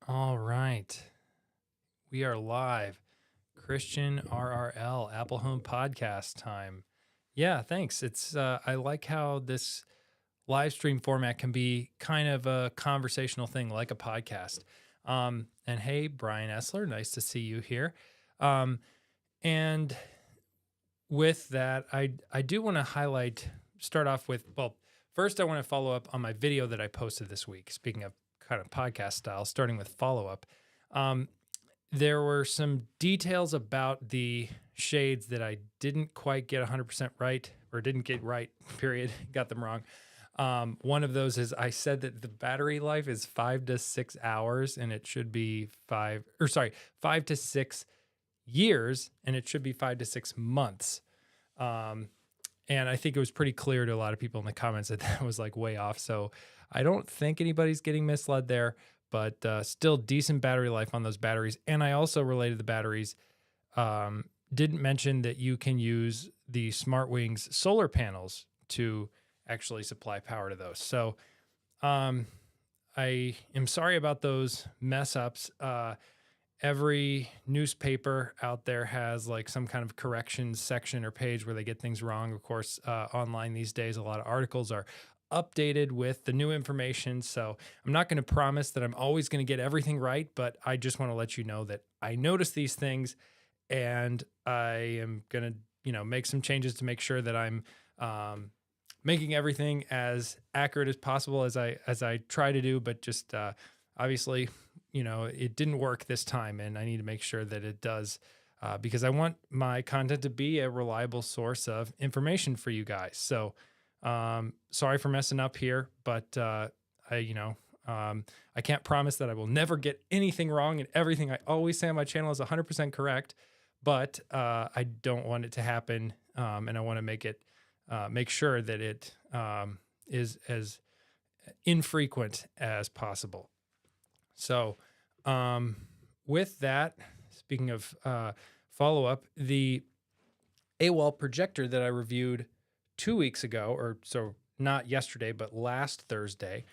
All right. We are live. Christian RRL, Apple Home Podcast time. Yeah, thanks. It's I like how this live stream format can be kind of a conversational thing like a podcast. And hey, Brian Essler, nice to see you here. Um, and with that, I do want to start off with, well, first I want to follow up on my video that I posted this week. Speaking of kind of podcast style, starting with follow up. Um, there were some details about the shades that I didn't quite get 100% right, or didn't get right, period, got them wrong. One of those is I said that the battery life is 5 to 6 hours and it should be 5 to 6 years and it should be 5 to 6 months. And I think it was pretty clear to a lot of people in the comments that that was like way off. So I don't think anybody's getting misled there, but still decent battery life on those batteries. And I also related the batteries, didn't mention that you can use the SmartWings solar panels to actually supply power to those. So I am sorry about those mess ups. Every newspaper out there has like some kind of corrections section or page where they get things wrong. Of course, online these days, a lot of articles are updated with the new information. So I'm not going to promise that I'm always going to get everything right, but I just want to let you know that I notice these things and I am going to, make some changes to make sure that I'm making everything as accurate as possible as I try to do, but just obviously, it didn't work this time, and I need to make sure that it does because I want my content to be a reliable source of information for you guys. So sorry for messing up here, but I can't promise that I will never get anything wrong, and everything I always say on my channel is 100% correct. But I don't want it to happen, and I want to make sure that it is as infrequent as possible. So, with that, speaking of follow up, the AWOL projector that I reviewed 2 weeks ago, or so not yesterday, but last Thursday,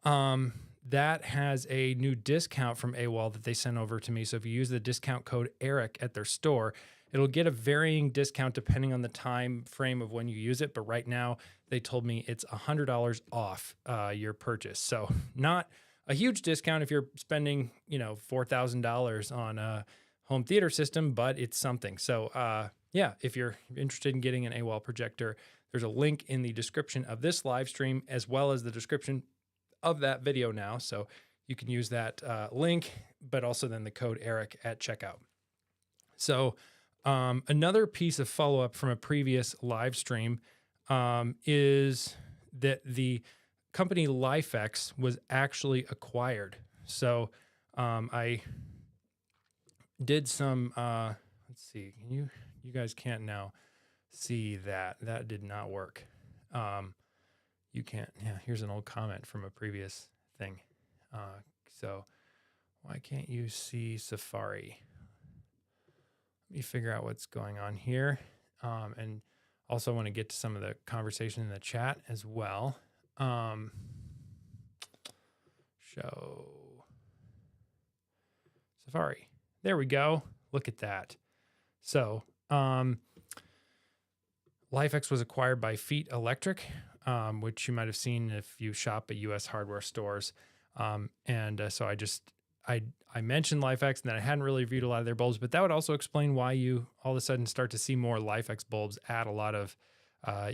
that has a new discount from AWOL that they sent over to me. So if you use the discount code ERIC at their store, it'll get a varying discount depending on the time frame of when you use it. But right now, they told me it's $100 off your purchase. So not a huge discount if you're spending, $4,000 on a home theater system, but it's something. So yeah, if you're interested in getting an AWOL projector, there's a link in the description of this live stream as well as the description of that video now. So you can use that link, but also then the code ERIC at checkout. So another piece of follow-up from a previous live stream is that the company LifeX was actually acquired. So I did some, let's see, you guys can't now see that. That did not work. You can't, yeah, here's an old comment from a previous thing. So why can't you see Safari? Let me figure out what's going on here. And also want to get to some of the conversation in the chat as well. Show Safari. There we go. Look at that. So, LifeX was acquired by Feet Electric, which you might have seen if you shop at U.S. hardware stores. So I mentioned LifeX and that I hadn't really reviewed a lot of their bulbs, but that would also explain why you all of a sudden start to see more LifeX bulbs at a lot of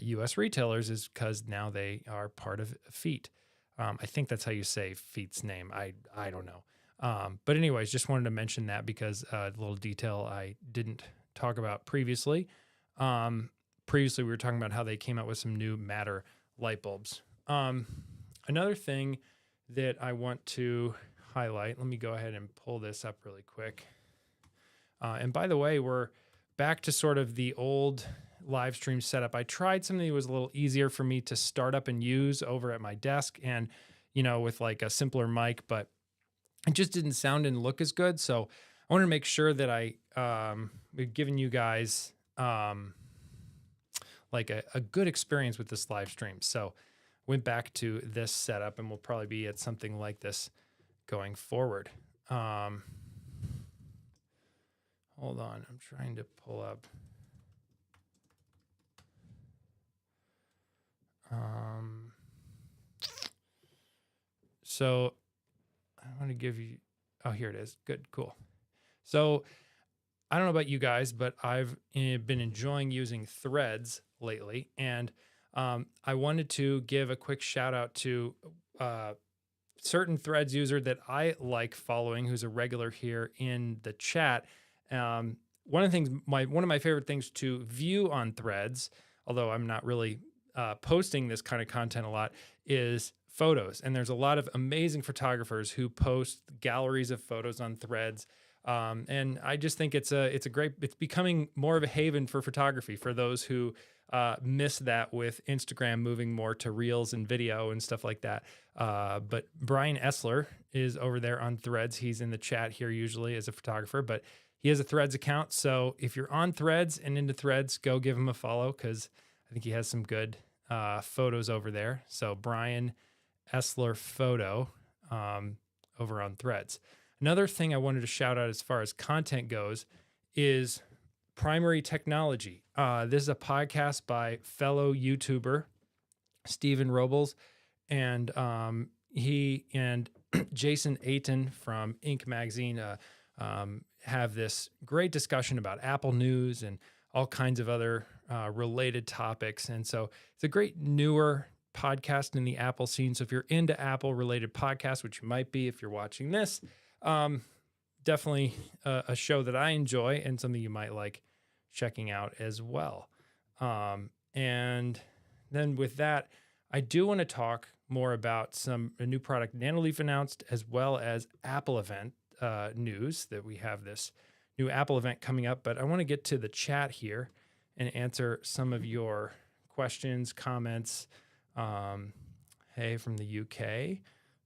U.S. retailers, is because now they are part of Feet. I think that's how you say Feet's name. I don't know. But anyways, just wanted to mention that because a little detail I didn't talk about previously. Previously, we were talking about how they came out with some new Matter light bulbs. Another thing that I want to highlight, let me go ahead and pull this up really quick. And by the way, we're back to sort of the old live stream setup. I tried something that was a little easier for me to start up and use over at my desk and, with like a simpler mic, but it just didn't sound and look as good. So I wanted to make sure that we've given you guys like a good experience with this live stream. So went back to this setup and we'll probably be at something like this going forward. Hold on, I'm trying to pull up. So I want to give you, oh, here it is. Good, cool. So I don't know about you guys, but I've been enjoying using Threads lately. And I wanted to give a quick shout out to certain Threads user that I like following, who's a regular here in the chat. One of the things, one of my favorite things to view on Threads, although I'm not really posting this kind of content a lot, is photos. And there's a lot of amazing photographers who post galleries of photos on Threads. And I just think it's becoming more of a haven for photography for those who miss that with Instagram moving more to reels and video and stuff like that. But Brian Essler is over there on Threads. He's in the chat here usually as a photographer, but he has a Threads account. So if you're on Threads and into Threads, go give him a follow, because I think he has some good photos over there. So Brian Essler Photo over on Threads. Another thing I wanted to shout out as far as content goes is Primary Technology. This is a podcast by fellow YouTuber Stephen Robles, and he and Jason Ayton from Inc. Magazine have this great discussion about Apple news and all kinds of other related topics. And so it's a great newer podcast in the Apple scene. So if you're into Apple related podcasts, which you might be if you're watching this, definitely a show that I enjoy and something you might like checking out as well. And then with that, I do want to talk more about a new product Nanoleaf announced, as well as Apple event news, that we have this new Apple event coming up. But I want to get to the chat here and answer some of your questions, comments. Hey, from the UK,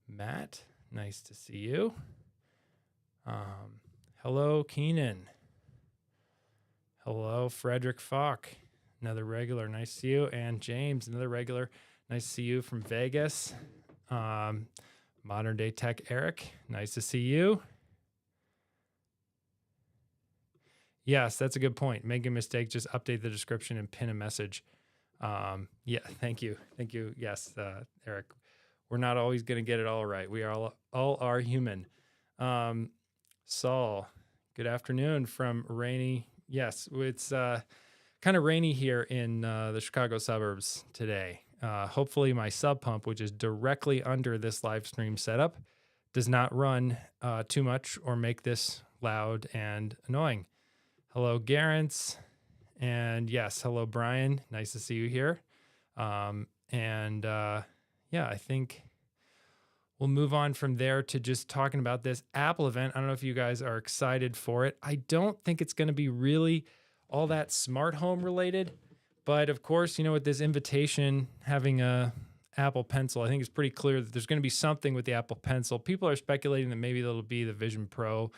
Matt, nice to see you. Hello, Keenan. Hello, Frederick Falk, another regular, nice to see you. And James, another regular, nice to see you from Vegas. Modern Day Tech Eric, nice to see you. Yes, that's a good point. Make a mistake, just update the description and pin a message. Yeah, thank you. Thank you. Yes, Eric, we're not always going to get it all right. We all are human. Saul, good afternoon from rainy. Yes, it's kind of rainy here in the Chicago suburbs today. Hopefully my sub pump, which is directly under this live stream setup, does not run too much or make this loud and annoying. Hello, Garance. And yes, hello, Brian. Nice to see you here. Yeah, I think we'll move on from there to just talking about this Apple event. I don't know if you guys are excited for it. I don't think it's going to be really all that smart home related, but of course, you know, with this invitation having a Apple Pencil, I think it's pretty clear that there's going to be something with the Apple Pencil. People are speculating that maybe it'll be the Vision Pro.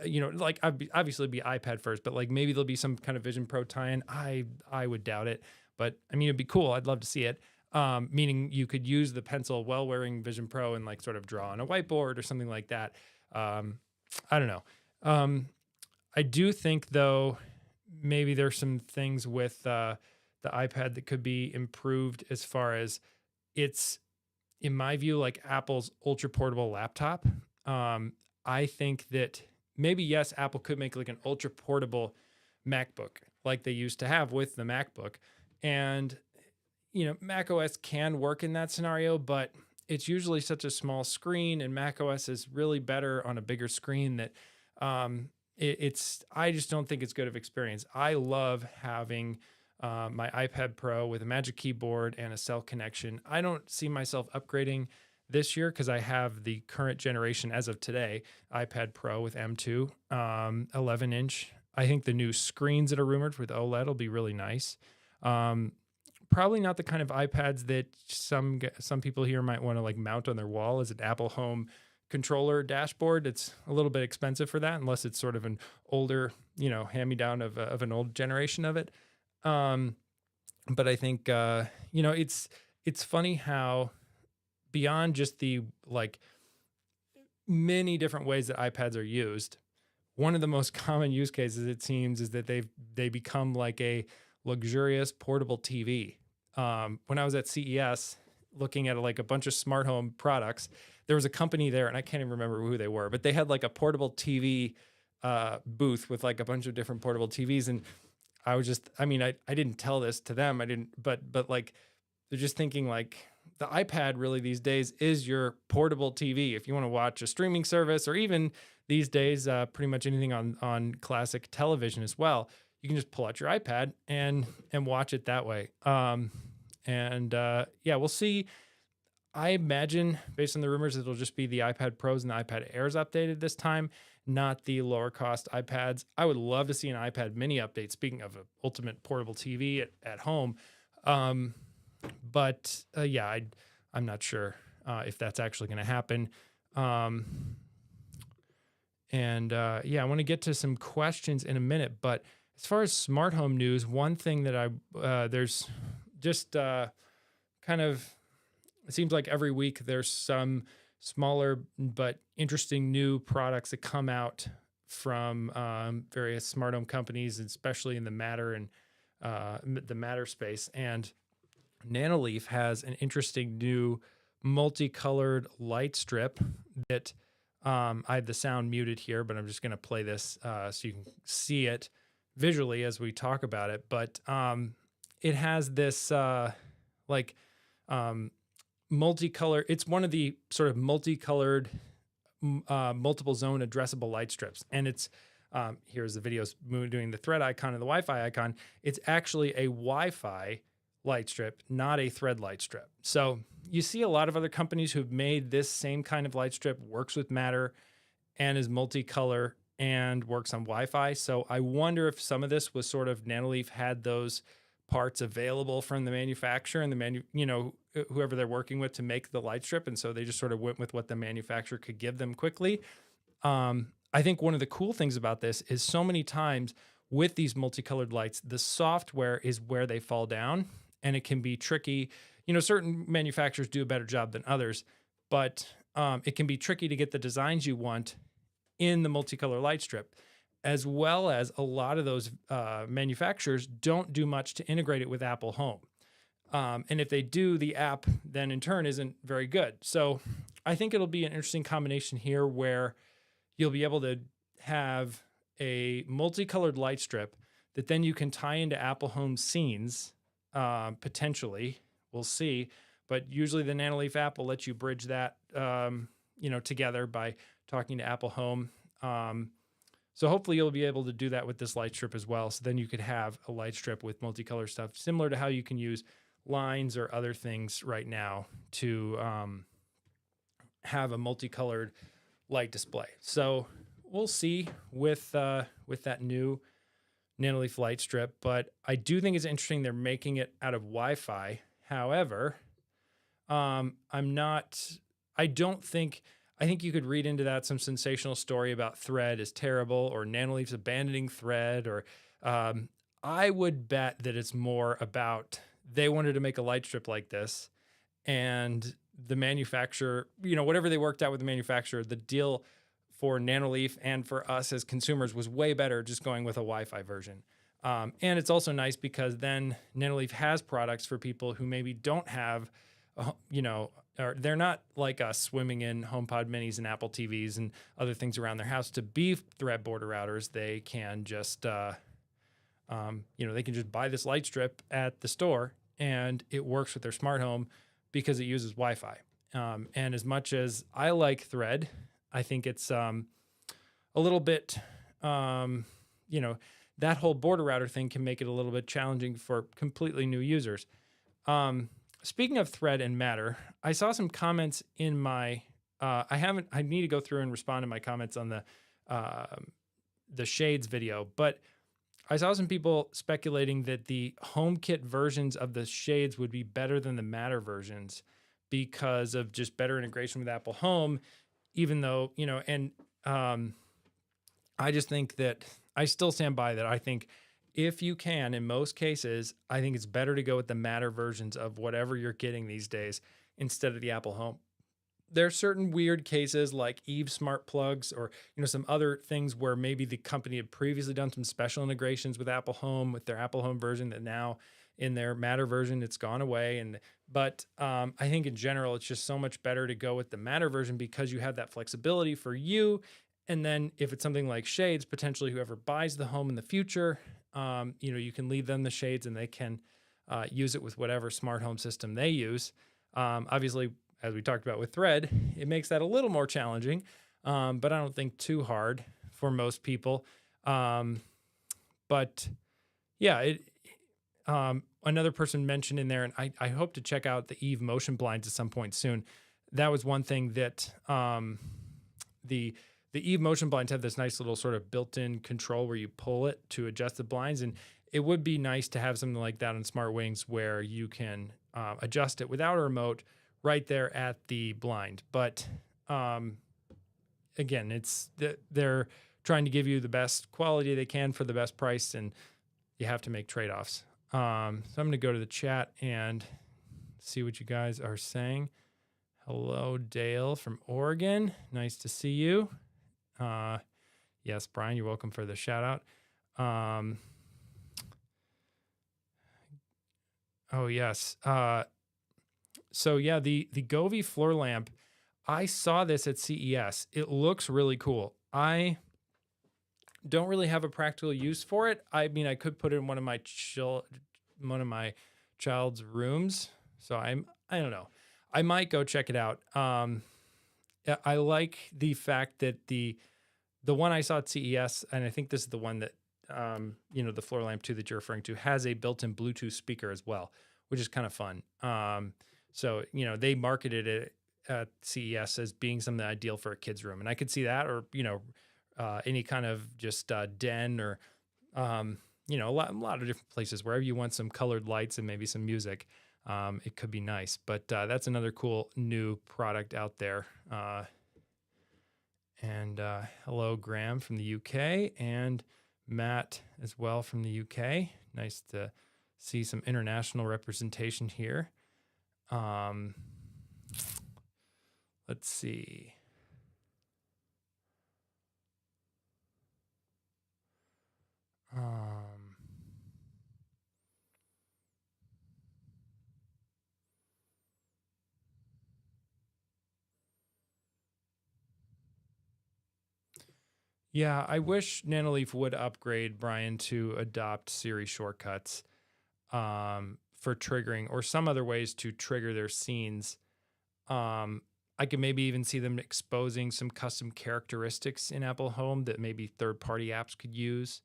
You know, like obviously it'd be iPad first, but like maybe there'll be some kind of Vision Pro tie-in. I would doubt it, but I mean, it'd be cool. I'd love to see it. Meaning you could use the pencil while wearing Vision Pro and like sort of draw on a whiteboard or something like that. I don't know. I do think though, maybe there's some things with the iPad that could be improved as far as it's, in my view, like Apple's ultra portable laptop. I think that maybe, yes, Apple could make like an ultra portable MacBook like they used to have with the MacBook. And you know, Mac OS can work in that scenario, but it's usually such a small screen, and Mac OS is really better on a bigger screen that I just don't think it's good of experience. I love having my iPad Pro with a Magic Keyboard and a cell connection. I don't see myself upgrading this year because I have the current generation as of today, iPad Pro with M2, 11-inch. I think the new screens that are rumored with OLED will be really nice. Probably not the kind of iPads that some people here might want to like mount on their wall as an Apple Home controller dashboard. It's a little bit expensive for that, unless it's sort of an older, you know, hand-me-down of an old generation of it. But I think, you know, it's funny how beyond just the like many different ways that iPads are used. One of the most common use cases, it seems, is that they become like a luxurious portable TV. When I was at CES looking at like a bunch of smart home products, there was a company there, and I can't even remember who they were, but they had like a portable TV booth with like a bunch of different portable TVs. And I was just, I mean, I didn't tell this to them. I didn't, but like, they're just thinking like the iPad really these days is your portable TV. If you want to watch a streaming service, or even these days, pretty much anything on classic television as well, you can just pull out your iPad and watch it that way. Yeah, we'll see. I imagine, based on the rumors, it'll just be the iPad Pros and the iPad Airs updated this time, not the lower cost iPads. I would love to see an iPad mini update, speaking of an ultimate portable TV at home. Yeah, I'm not sure if that's actually going to happen. Yeah, I want to get to some questions in a minute, but as far as smart home news, one thing that there's just kind of, it seems like every week there's some smaller but interesting new products that come out from various smart home companies, especially in the Matter and the Matter space. And Nanoleaf has an interesting new multicolored light strip that I have the sound muted here, but I'm just going to play this so you can see it visually as we talk about it. But it has this multicolor. It's one of the sort of multicolored multiple zone addressable light strips. And it's here's the videos doing the thread icon and the Wi-Fi icon. It's actually a Wi-Fi light strip, not a thread light strip. So you see a lot of other companies who've made this same kind of light strip, works with Matter and is multicolor and works on Wi-Fi. So I wonder if some of this was sort of Nanoleaf had those parts available from the manufacturer and whoever they're working with to make the light strip. And so they just sort of went with what the manufacturer could give them quickly. I think one of the cool things about this is so many times with these multicolored lights, the software is where they fall down. And it can be tricky. Certain manufacturers do a better job than others, but it can be tricky to get the designs you want in the multicolor light strip, as well as a lot of those manufacturers don't do much to integrate it with Apple Home. And if they do, the app then in turn isn't very good. So I think it'll be an interesting combination here where you'll be able to have a multicolored light strip that then you can tie into Apple Home scenes. Potentially, we'll see, but usually the Nanoleaf app will let you bridge that, together by talking to Apple Home. So hopefully you'll be able to do that with this light strip as well. So then you could have a light strip with multicolor stuff, similar to how you can use lines or other things right now to have a multicolored light display. So we'll see with that new Nanoleaf light strip, but I do think it's interesting they're making it out of Wi-Fi. However, I think you could read into that some sensational story about Thread is terrible or Nanoleaf's abandoning Thread, or I would bet that it's more about they wanted to make a light strip like this and the manufacturer, whatever they worked out with the manufacturer, the deal for Nanoleaf and for us as consumers was way better just going with a Wi-Fi version. And it's also nice because then Nanoleaf has products for people who maybe don't have, or they're not like us swimming in HomePod minis and Apple TVs and other things around their house to be Thread border routers. They can just, they can just buy this light strip at the store and it works with their smart home because it uses Wi-Fi. And as much as I like Thread, I think it's a little bit, that whole border router thing can make it a little bit challenging for completely new users. Speaking of Thread and Matter, I saw some comments in my, I need to go through and respond to my comments on the Shades video, but I saw some people speculating that the HomeKit versions of the Shades would be better than the Matter versions because of just better integration with Apple Home, even though, I just think that I still stand by that. I think if you can, in most cases, I think it's better to go with the Matter versions of whatever you're getting these days instead of the Apple Home there are certain weird cases like Eve smart plugs or some other things where maybe the company had previously done some special integrations with Apple Home with their Apple Home version that now in their Matter version it's gone away. But I think in general it's just so much better to go with the Matter version because you have that flexibility for you. And then if it's something like shades, potentially whoever buys the home in the future, you can leave them the shades and they can use it with whatever smart home system they use. Obviously, as we talked about with Thread, it makes that a little more challenging, but I don't think too hard for most people. But yeah, another person mentioned in there, and I hope to check out the Eve motion blinds at some point soon. That was one thing that the Eve motion blinds have this nice little sort of built-in control where you pull it to adjust the blinds, and it would be nice to have something like that on Smart Wings where you can adjust it without a remote right there at the blind. But again, they're trying to give you the best quality they can for the best price, and you have to make trade-offs. So I'm going to go to the chat and see what you guys are saying. Hello, Dale from Oregon. Nice to see you. Yes, Brian, you're welcome for the shout out. Oh, yes. So yeah, the Govee floor lamp, I saw this at CES. It looks really cool. I don't really have a practical use for it. I mean, I could put it in one of my child's rooms. So I don't know. I might go check it out. I like the fact that the one I saw at CES, and I think this is the one that the floor lamp too that you're referring to, has a built-in Bluetooth speaker as well, which is kind of fun. So, they marketed it at CES as being something ideal for a kid's room. And I could see that, or, any kind of just den or, a lot of different places, wherever you want some colored lights and maybe some music. It could be nice. But that's another cool new product out there. And hello, Graham from the UK, and Matt as well from the UK. Nice to see some international representation here. Let's see. Yeah, I wish Nanoleaf would upgrade, Brian, to adopt Siri shortcuts for triggering or some other ways to trigger their scenes. I could maybe even see them exposing some custom characteristics in Apple Home that maybe third-party apps could use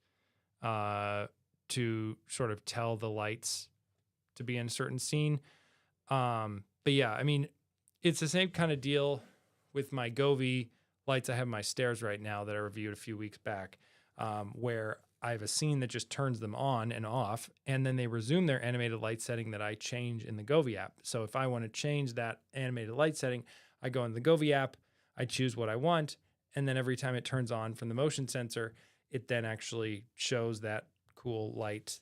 to sort of tell the lights to be in a certain scene. But yeah, I mean, it's the same kind of deal with my Govee lights I have in my stairs right now that I reviewed a few weeks back, where I have a scene that just turns them on and off, and then they resume their animated light setting that I change in the Govee app. So if I want to change that animated light setting, I go in the Govee app, I choose what I want, and then every time it turns on from the motion sensor, it then actually shows that cool light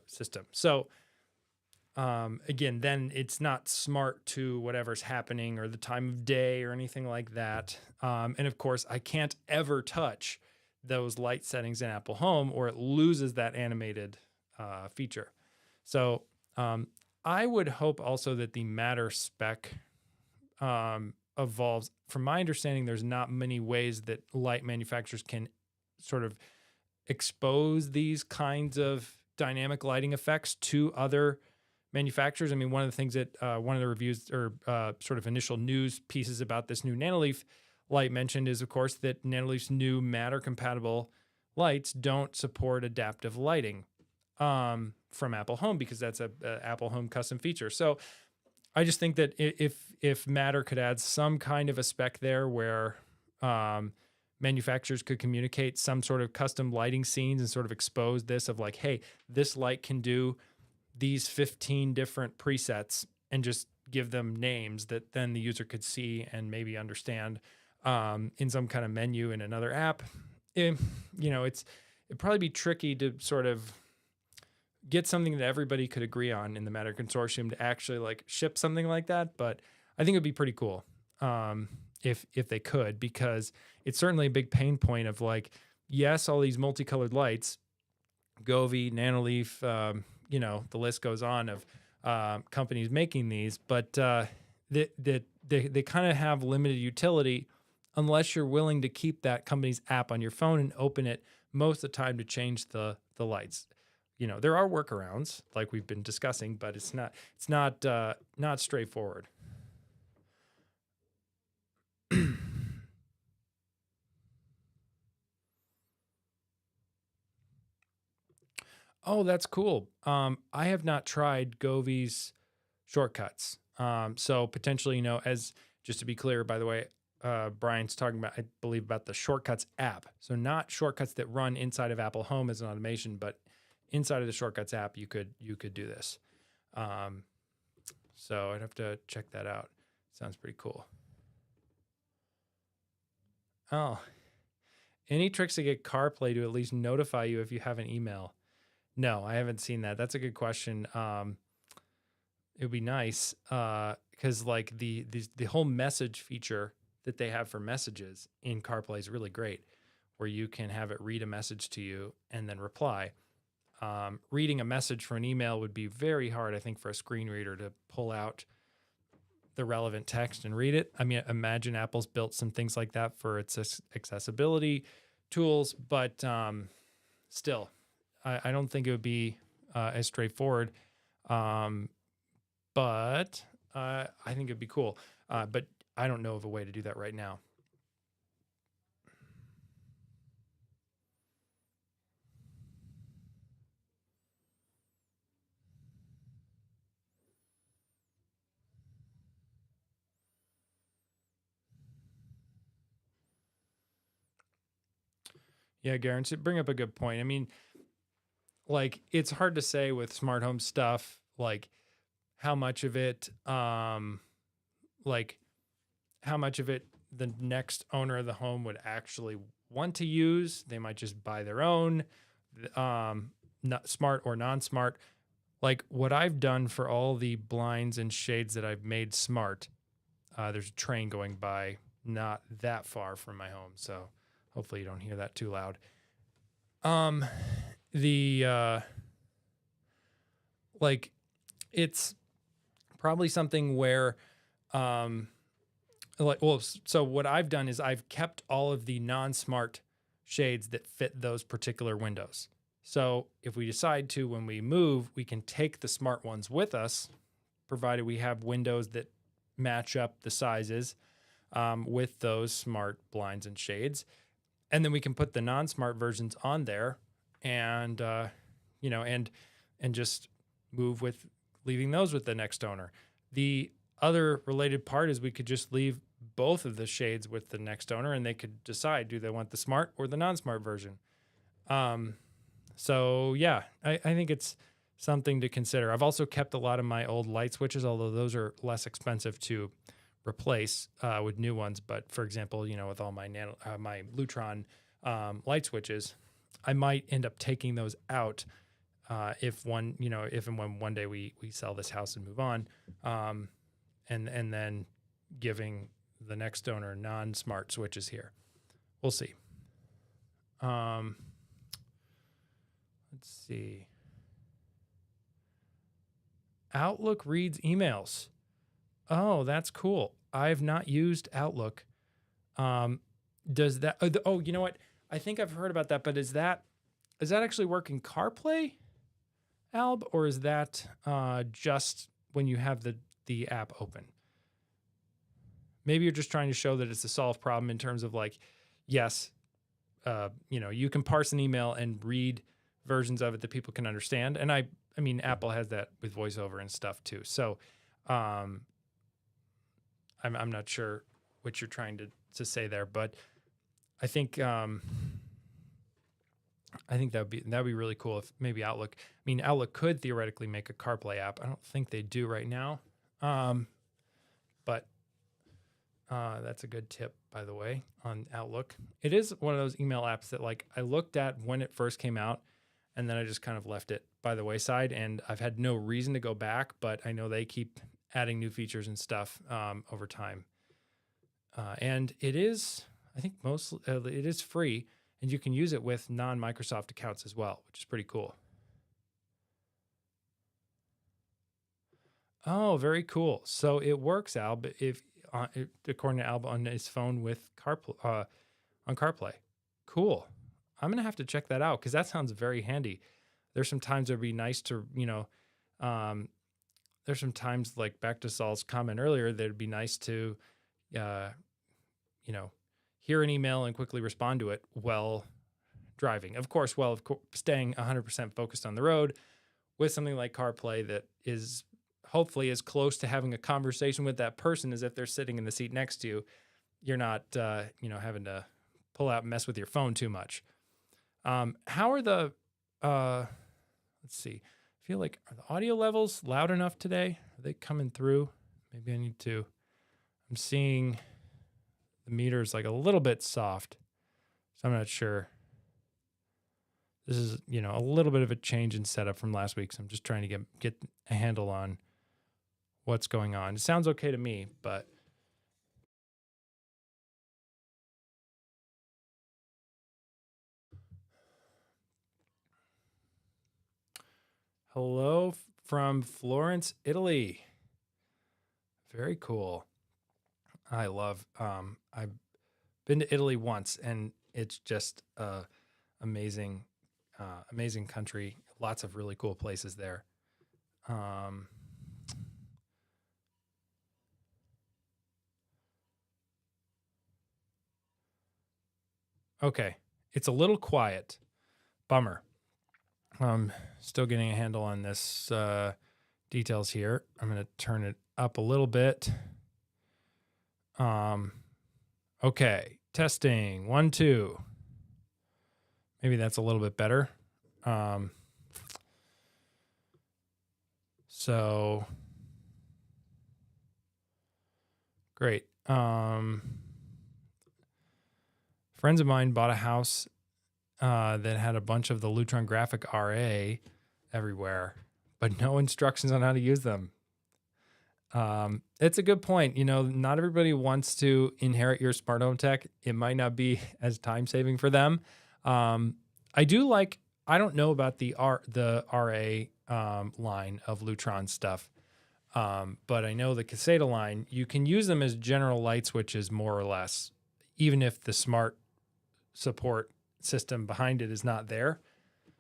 system. So again, then it's not smart to whatever's happening or the time of day or anything like that. And of course, I can't ever touch those light settings in Apple Home or it loses that animated feature. So I would hope also that the Matter spec evolves. From my understanding, there's not many ways that light manufacturers can sort of expose these kinds of dynamic lighting effects to other manufacturers. I mean, one of the things that one of the reviews or sort of initial news pieces about this new Nanoleaf light mentioned is, of course, that Nanoleaf's new Matter compatible lights don't support adaptive lighting from Apple Home because that's a Apple Home custom feature. So I just think that if Matter could add some kind of a spec there where manufacturers could communicate some sort of custom lighting scenes and sort of expose this of like, hey, this light can do these 15 different presets and just give them names that then the user could see and maybe understand in some kind of menu in another app. It'd probably be tricky to sort of get something that everybody could agree on in the Matter consortium to actually like ship something like that. But I think it'd be pretty cool. if they could, because it's certainly a big pain point of like, yes, all these multicolored lights, Govee, Nanoleaf, the list goes on of companies making these, but they kind of have limited utility unless you're willing to keep that company's app on your phone and open it most of the time to change the lights. There are workarounds like we've been discussing, but it's not straightforward. Oh, that's cool. I have not tried Govee's shortcuts. So potentially, as just to be clear, by the way, Brian's talking about, I believe, about the Shortcuts app. So not shortcuts that run inside of Apple Home as an automation, but inside of the Shortcuts app, you could do this. So I'd have to check that out. Sounds pretty cool. Oh, any tricks to get CarPlay to at least notify you if you have an email? No, I haven't seen that. That's a good question. It would be nice because like the whole message feature that they have for messages in CarPlay is really great, where you can have it read a message to you and then reply. Reading a message from an email would be very hard, I think, for a screen reader to pull out the relevant text and read it. I mean, imagine Apple's built some things like that for its accessibility tools, but still, I don't think it would be as straightforward. But I think it'd be cool. But I don't know of a way to do that right now. Yeah, Garen, so bring up a good point. I mean, like it's hard to say with smart home stuff, like how much of it, like how much of it the next owner of the home would actually want to use. They might just buy their own, not smart or non-smart. Like what I've done for all the blinds and shades that I've made smart, there's a train going by not that far from my home, so hopefully you don't hear that too loud. Like it's probably something where, so what I've done is I've kept all of the non-smart shades that fit those particular windows. So if we decide to, when we move, we can take the smart ones with us, provided we have windows that match up the sizes with those smart blinds and shades. And then we can put the non-smart versions on there and, and just move with leaving those with the next owner. The other related part is we could just leave both of the shades with the next owner and they could decide, do they want the smart or the non-smart version? So yeah, I think it's something to consider. I've also kept a lot of my old light switches, although those are less expensive to replace with new ones. But for example, with all my my Lutron light switches, I might end up taking those out if and when one day we sell this house and move on, and then giving the next owner non-smart switches here. We'll see. Let's see. Outlook reads emails. Oh, that's cool. I've not used Outlook. Does that? Oh, you know what? I think I've heard about that, but is that actually work in CarPlay, Alb, or is that just when you have the app open? Maybe you're just trying to show that it's a solved problem in terms of like, yes, you can parse an email and read versions of it that people can understand. And I mean, Apple has that with VoiceOver and stuff too. So I'm not sure what you're trying to say there, but I think that'd be really cool if maybe Outlook. I mean, Outlook could theoretically make a CarPlay app. I don't think they do right now, but that's a good tip, by the way, on Outlook. It is one of those email apps that like I looked at when it first came out, and then I just kind of left it by the wayside, and I've had no reason to go back. But I know they keep adding new features and stuff over time. And it is, I think it is free, and you can use it with non-Microsoft accounts as well, which is pretty cool. Oh, very cool. So it works, Al, but according to Alba on his phone with on CarPlay. Cool. I'm gonna have to check that out because that sounds very handy. There's some times it'd be nice to, um, there's some times like back to Saul's comment earlier that it'd be nice to, uh, hear an email and quickly respond to it while driving. Of course, while staying 100% focused on the road with something like CarPlay that is hopefully as close to having a conversation with that person as if they're sitting in the seat next to you. You're not, having to pull out and mess with your phone too much. How are the, let's see, I feel like, are the audio levels loud enough today? Are they coming through? Maybe I need to, I'm seeing the meter's like a little bit soft, so I'm not sure. This is, a little bit of a change in setup from last week, so I'm just trying to get a handle on what's going on. It sounds okay to me, but hello from Florence, Italy. Very cool. I love, I've been to Italy once, and it's just amazing, amazing country. Lots of really cool places there. Okay, it's a little quiet. Bummer. Still getting a handle on this details here. I'm going to turn it up a little bit. Okay, testing 1, 2. Maybe that's a little bit better. So great. Friends of mine bought a house that had a bunch of the Lutron Graphic RA everywhere, but no instructions on how to use them. It's a good point. Not everybody wants to inherit your smart home tech. It might not be as time saving for them. I don't know about the RA line of Lutron stuff. But I know the Caseta line, you can use them as general light switches more or less, even if the smart support system behind it is not there.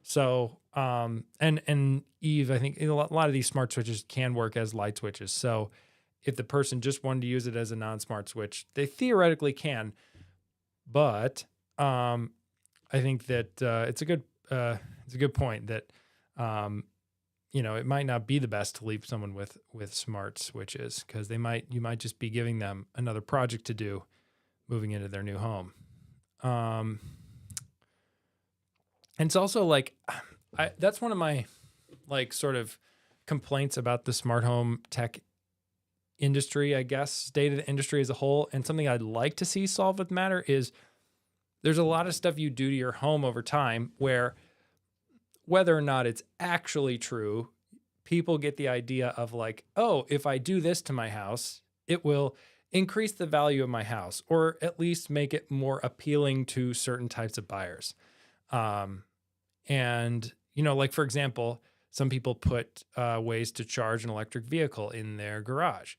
So, and Eve, I think a lot of these smart switches can work as light switches. So if the person just wanted to use it as a non-smart switch, they theoretically can. But I think that it's a good point that it might not be the best to leave someone with smart switches because you might just be giving them another project to do moving into their new home. And it's also like, that's one of my sort of complaints about the smart home tech industry, I guess, state of the industry as a whole. And something I'd like to see solved with Matter is there's a lot of stuff you do to your home over time where whether or not it's actually true, people get the idea of like, oh, if I do this to my house, it will increase the value of my house or at least make it more appealing to certain types of buyers. And, for example, some people put ways to charge an electric vehicle in their garage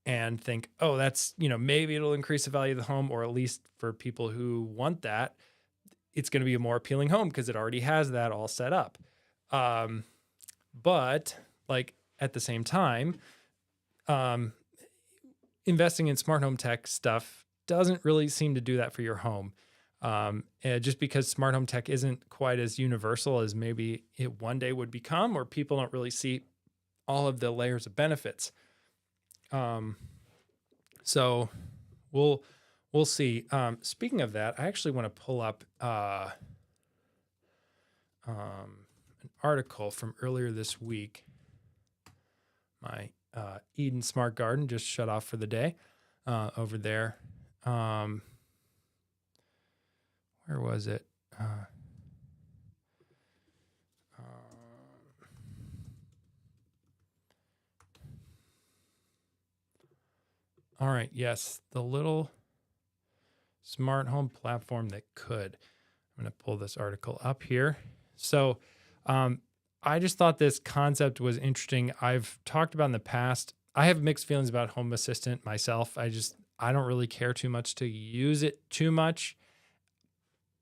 and think, oh, that's, maybe it'll increase the value of the home, or at least for people who want that, it's going to be a more appealing home because it already has that all set up. But at the same time, investing in smart home tech stuff doesn't really seem to do that for your home. Just because smart home tech isn't quite as universal as maybe it one day would become, or people don't really see all of the layers of benefits. So we'll see. Speaking of that, I actually want to pull up an article from earlier this week. My Eden Smart Garden just shut off for the day over there. Where was it? All right. Yes. The little smart home platform that could. I'm going to pull this article up here. So I just thought this concept was interesting. I've talked about in the past. I have mixed feelings about Home Assistant myself. I don't really care too much to use it too much.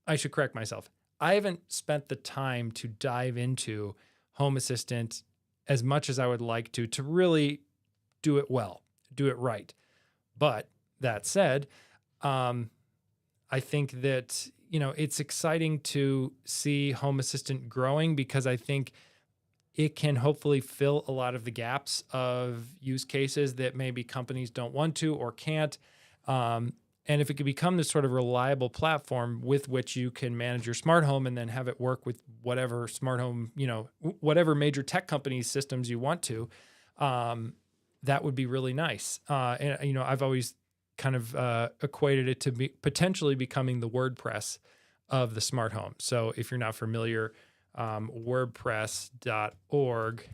I should correct myself. I haven't spent the time to dive into Home Assistant as much as I would like to really do it well, do it right. But that said, I think that, it's exciting to see Home Assistant growing because I think it can hopefully fill a lot of the gaps of use cases that maybe companies don't want to or can't. And if it could become this sort of reliable platform with which you can manage your smart home and then have it work with whatever smart home, whatever major tech companies systems you want to, that would be really nice. And I've always kind of equated it to be potentially becoming the WordPress of the smart home. So if you're not familiar, WordPress.org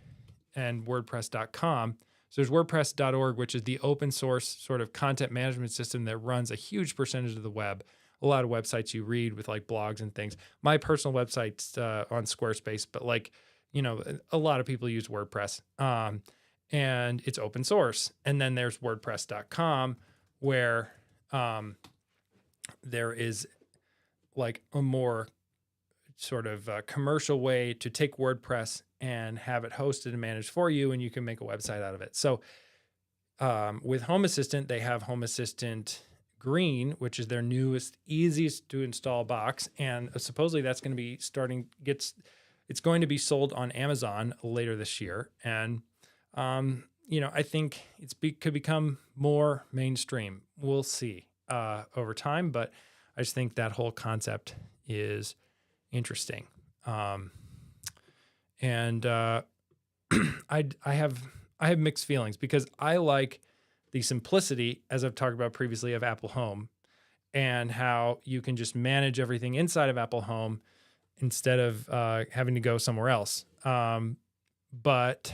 and WordPress.com. So there's WordPress.org, which is the open source sort of content management system that runs a huge percentage of the web. A lot of websites you read with like blogs and things. My personal website's on Squarespace, but a lot of people use WordPress, and it's open source. And then there's WordPress.com, where there is like a more sort of commercial way to take WordPress and have it hosted and managed for you, and you can make a website out of it. So with Home Assistant, they have Home Assistant Green, which is their newest, easiest to install box. And supposedly that's going to be it's going to be sold on Amazon later this year. And, I think could become more mainstream. We'll see over time, but I just think that whole concept is interesting. And I have mixed feelings because I like the simplicity, as I've talked about previously, of Apple Home and how you can just manage everything inside of Apple Home instead of having to go somewhere else. But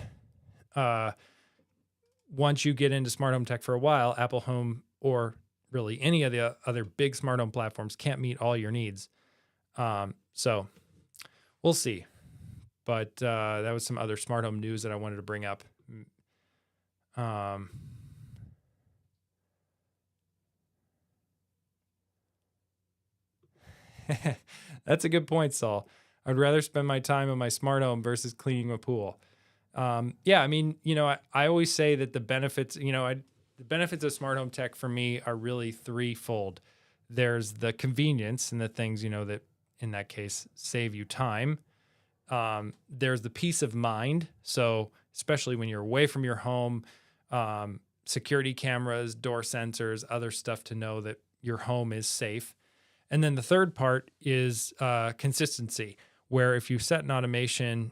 once you get into smart home tech for a while, Apple Home or really any of the other big smart home platforms can't meet all your needs. So we'll see. But that was some other smart home news that I wanted to bring up. That's a good point, Saul. I'd rather spend my time on my smart home versus cleaning a pool. I always say that the benefits, the benefits of smart home tech for me are really threefold. There's the convenience and the things, that in that case save you time. There's the peace of mind. So especially when you're away from your home, security cameras, door sensors, other stuff to know that your home is safe. And then the third part is consistency, where if you set an automation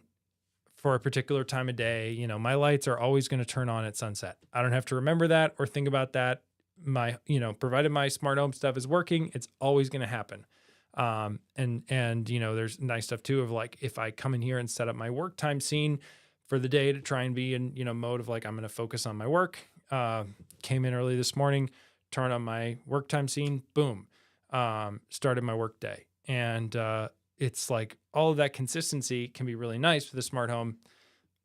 for a particular time of day, my lights are always going to turn on at sunset. I don't have to remember that or think about that. Provided my smart home stuff is working, it's always going to happen. There's nice stuff too of like, if I come in here and set up my work time scene for the day to try and be in, mode of like, I'm going to focus on my work, came in early this morning, turned on my work time scene, boom, started my work day. And, it's like all of that consistency can be really nice for the smart home,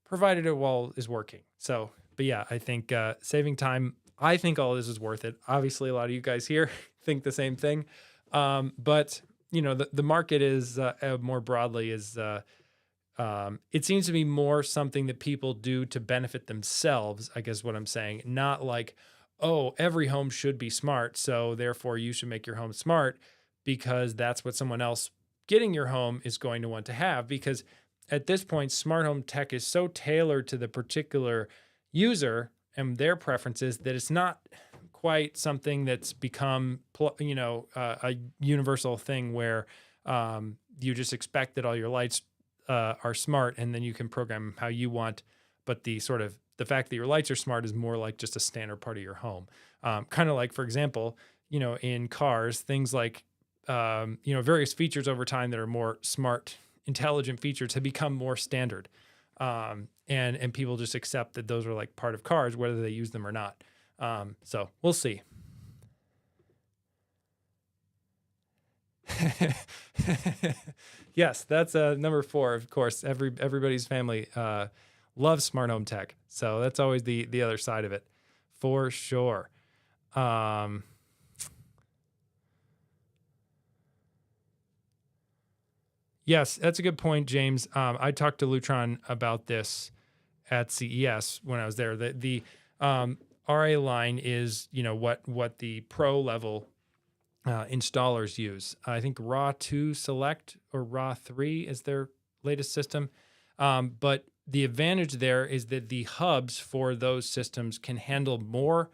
provided it all is working. So, but yeah, I think, saving time, I think all of this is worth it. Obviously a lot of you guys here think the same thing. But the market is more broadly is it seems to be more something that people do to benefit themselves, I guess what I'm saying, not like, oh, every home should be smart, so therefore you should make your home smart because that's what someone else getting your home is going to want to have. Because at this point, smart home tech is so tailored to the particular user and their preferences that it's not quite something that's become, a universal thing where you just expect that all your lights are smart and then you can program how you want. But the fact that your lights are smart is more like just a standard part of your home. Kind of like, for example, in cars, things like, various features over time that are more smart, intelligent features have become more standard. And people just accept that those are like part of cars, whether they use them or not. So we'll see. Yes, that's number 4. Of course, everybody's family loves smart home tech, so that's always the other side of it, for sure. Yes, that's a good point, James. I talked to Lutron about this at CES when I was there. The RA line is, what the pro level installers use. I think RAW 2 Select or RAW 3 is their latest system. But the advantage there is that the hubs for those systems can handle more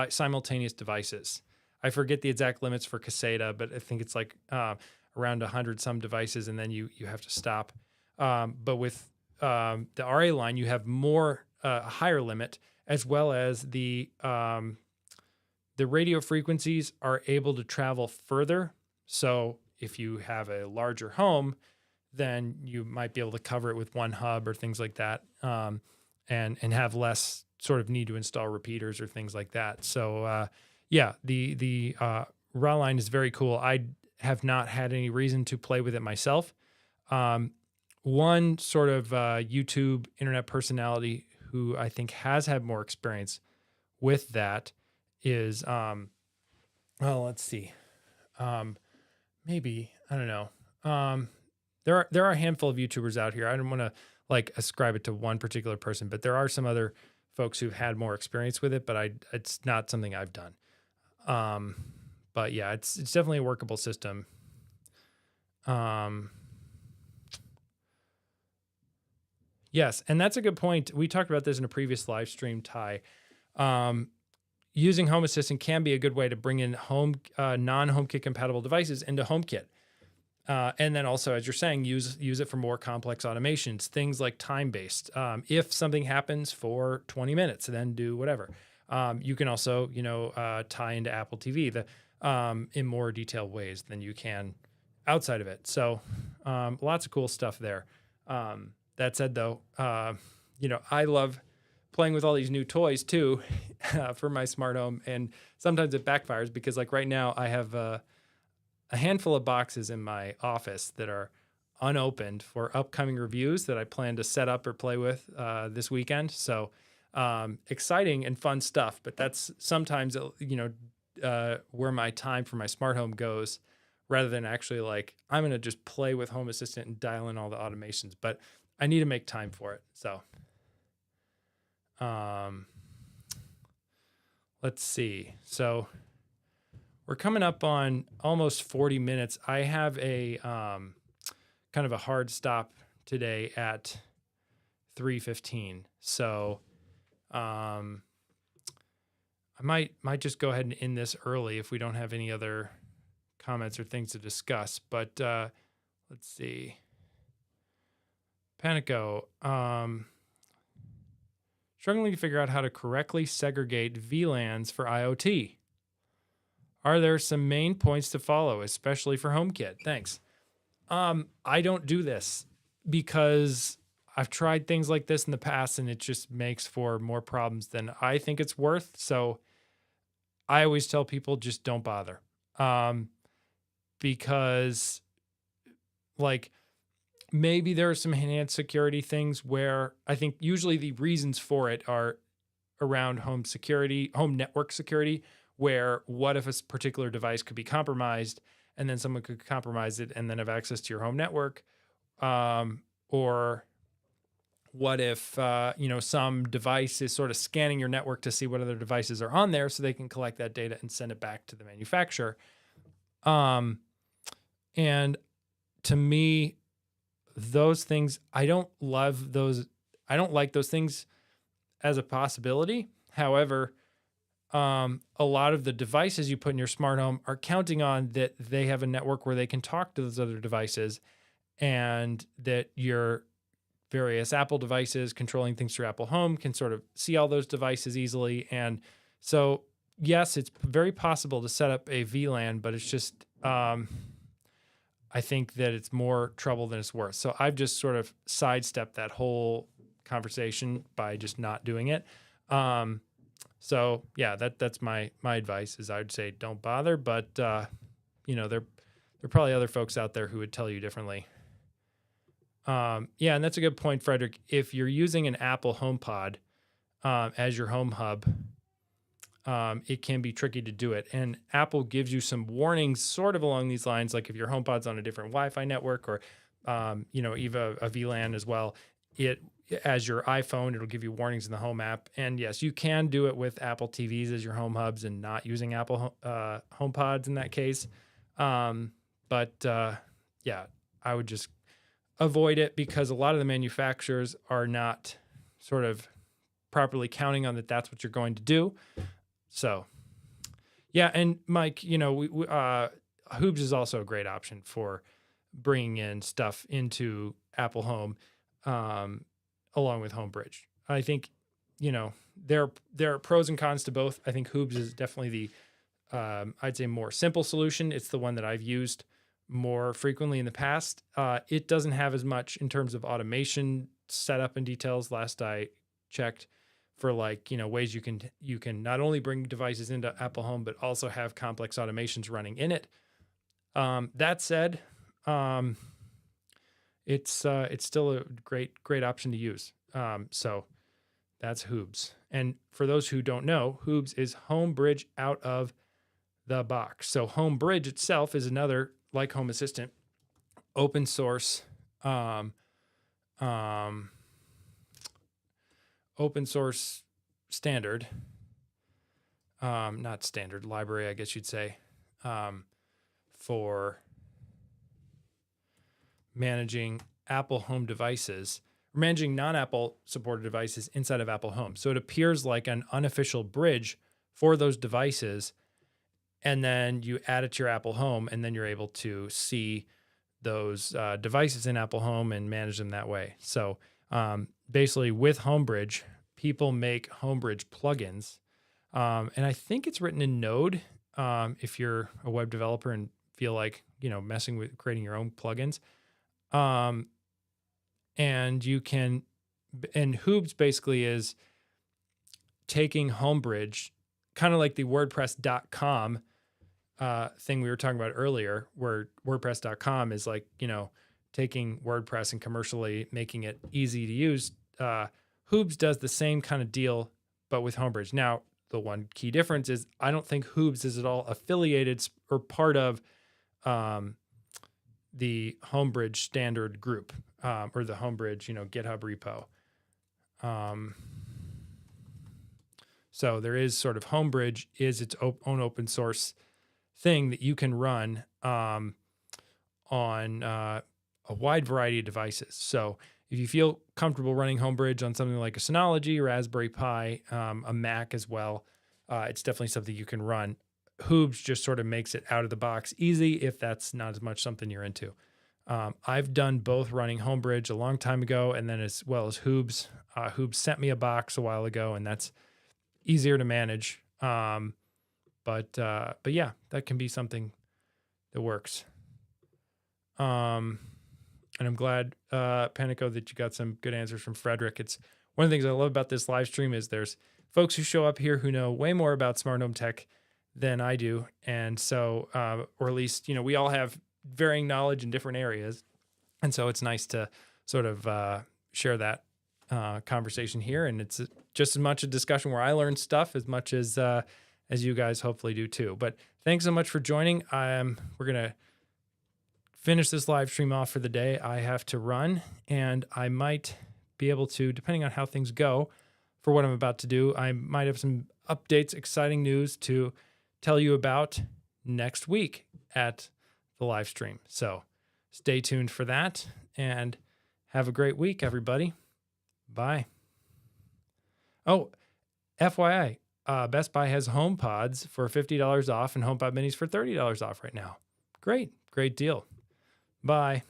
simultaneous devices. I forget the exact limits for Caseta, but I think it's like around 100 some devices, and then you have to stop. But with the RA line, you have more a higher limit, as well as the radio frequencies are able to travel further. So if you have a larger home, then you might be able to cover it with one hub or things like that, and have less sort of need to install repeaters or things like that. So the raw line is very cool. I have not had any reason to play with it myself. One sort of YouTube internet personality who I think has had more experience with that is, let's see. Maybe, I don't know. There are a handful of YouTubers out here. I don't want to like ascribe it to one particular person, but there are some other folks who've had more experience with it, but it's not something I've done. But yeah, it's definitely a workable system. Yes, and that's a good point. We talked about this in a previous live stream, Ty. Using Home Assistant can be a good way to bring in non-HomeKit compatible devices into HomeKit. And then also, as you're saying, use it for more complex automations, things like time-based. If something happens for 20 minutes, then do whatever. You can also, tie into Apple TV in more detailed ways than you can outside of it. So lots of cool stuff there. That said, though, I love playing with all these new toys too for my smart home, and sometimes it backfires because, like right now, I have a handful of boxes in my office that are unopened for upcoming reviews that I plan to set up or play with this weekend. So exciting and fun stuff, but that's sometimes where my time for my smart home goes, rather than actually like I'm gonna just play with Home Assistant and dial in all the automations. But I need to make time for it. So let's see. So we're coming up on almost 40 minutes. I have a kind of a hard stop today at 3:15. So I might just go ahead and end this early if we don't have any other comments or things to discuss. But let's see. Panico. Struggling to figure out how to correctly segregate VLANs for IoT. Are there some main points to follow, especially for HomeKit? Thanks. I don't do this because I've tried things like this in the past and it just makes for more problems than I think it's worth. So I always tell people just don't bother. Because like maybe there are some enhanced security things where I think usually the reasons for it are around home network security, where what if a particular device could be compromised and then someone could compromise it and then have access to your home network? Or what if, some device is sort of scanning your network to see what other devices are on there so they can collect that data and send it back to the manufacturer. And to me, those things, I don't love those. I don't like those things as a possibility. However, a lot of the devices you put in your smart home are counting on that they have a network where they can talk to those other devices, and that your various Apple devices controlling things through Apple Home can sort of see all those devices easily. And so, yes, it's very possible to set up a VLAN, but it's just, I think that it's more trouble than it's worth. So I've just sort of sidestepped that whole conversation by just not doing it. So yeah, that's my advice is I would say don't bother, but there's there are probably other folks out there who would tell you differently. Yeah, and that's a good point, Frederick. If you're using an Apple HomePod as your home hub, it can be tricky to do it. And Apple gives you some warnings sort of along these lines, like if your HomePod's on a different Wi-Fi network or, even a VLAN as well, as your iPhone, it'll give you warnings in the Home app. And yes, you can do it with Apple TVs as your home hubs and not using Apple HomePods in that case. Yeah, I would just avoid it because a lot of the manufacturers are not sort of properly counting on that that's what you're going to do. So, yeah, and Mike, Hoobs is also a great option for bringing in stuff into Apple Home, along with homebridge. I think, there are pros and cons to both. I think Hoobs is definitely the, I'd say, more simple solution. It's the one that I've used more frequently in the past. It doesn't have as much in terms of automation setup and details. Last I checked, for ways you can not only bring devices into Apple Home, but also have complex automations running in it. That said, it's still a great option to use. So that's Hoobs. And for those who don't know, Hoobs is homebridge out of the box. So homebridge itself is another, like Home Assistant, open source, standard, not standard, library, I guess you'd say, for managing Apple Home devices, managing non-Apple supported devices inside of Apple Home. So it appears like an unofficial bridge for those devices. And then you add it to your Apple Home, and then you're able to see those devices in Apple Home and manage them that way. So basically with homebridge, people make homebridge plugins. And I think it's written in Node if you're a web developer and feel like, messing with creating your own plugins. And Hoobs basically is taking homebridge, kind of like the WordPress.com thing we were talking about earlier, where WordPress.com is like, taking WordPress and commercially making it easy to use. Hoobs does the same kind of deal, but with homebridge. Now, the one key difference is I don't think Hoobs is at all affiliated or part of the homebridge standard group or the homebridge, GitHub repo. So there is sort of homebridge is its own open source thing that you can run on a wide variety of devices. So if you feel comfortable running homebridge on something like a Synology, Raspberry Pi, a Mac as well, it's definitely something you can run. Hoobs just sort of makes it out of the box easy if that's not as much something you're into. I've done both running homebridge a long time ago, and then as well as Hoobs. Hoobs sent me a box a while ago, and that's easier to manage. But yeah, that can be something that works. And I'm glad, Panico, that you got some good answers from Frederick. It's one of the things I love about this live stream is there's folks who show up here who know way more about smart home tech than I do. And so, or at least, we all have varying knowledge in different areas. And so it's nice to sort of share that conversation here. And it's just as much a discussion where I learn stuff as much as you guys hopefully do too. But thanks so much for joining. We're going to finish this live stream off for the day. I have to run, and I might be able to, depending on how things go for what I'm about to do, I might have some updates, exciting news to tell you about next week at the live stream. So stay tuned for that, and have a great week, everybody. Bye. Oh, FYI, Best Buy has HomePods for $50 off and HomePod Minis for $30 off right now. Great deal. Bye.